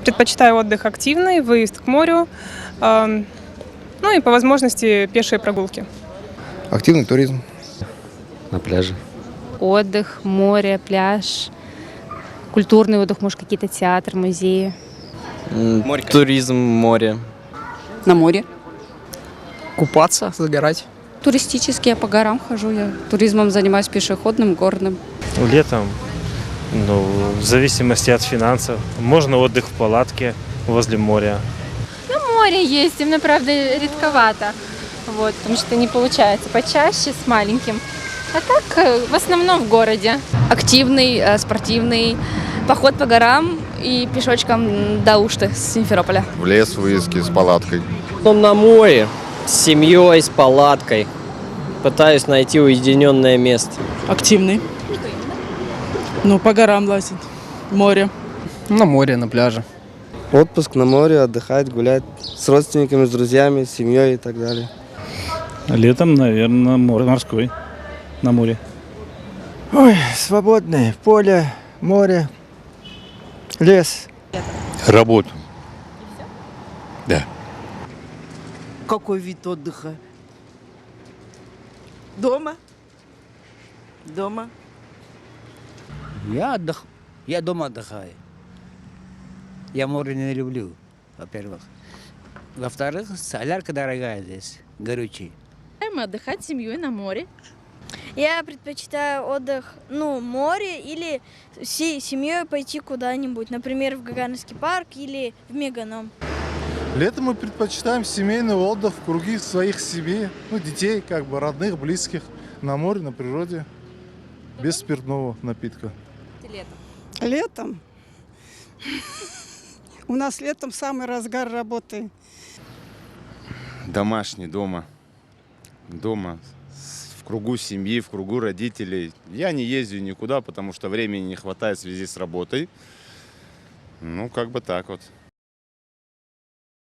Предпочитаю отдых активный, выезд к морю, ну и по возможности пешие прогулки. Активный туризм. На пляже. Отдых, море, пляж, культурный отдых, может, какие-то театры, музеи. Туризм, море. На море. Купаться, загорать. Туристически я по горам хожу, я туризмом занимаюсь пешеходным, горным. Летом, в зависимости от финансов. Можно отдых в палатке возле моря. Море ездим, но, правда, редковато. Вот, потому что не получается почаще с маленьким. А так, в основном в городе. Активный, спортивный, поход по горам и пешочком до Ушты с Симферополя. В лес выездки с палаткой. На море, с семьей, с палаткой. Пытаюсь найти уединенное место. Активный. Ну, по горам лазить. Море. На море, на пляже. Отпуск на море, отдыхать, гулять с родственниками, с друзьями, с семьей и так далее. Летом, наверное, морской. На море. Ой, свободное. Поле, море, лес. Работу. Да. Какой вид отдыха? Дома? Дома. Я дома отдыхаю. Я море не люблю, во-первых. Во-вторых, солярка дорогая здесь, горючий. Мы отдыхать с семьей на море. Я предпочитаю отдых, море или всей семьей пойти куда-нибудь, например, в Гагаринский парк или в Меганом. Летом мы предпочитаем семейный отдых в круги своих семей, детей, родных, близких, на море, на природе, без спиртного напитка. Летом? У нас летом самый разгар работы. Домашний, дома. Дома. В кругу семьи, в кругу родителей. Я не езжу никуда, потому что времени не хватает в связи с работой. Так вот.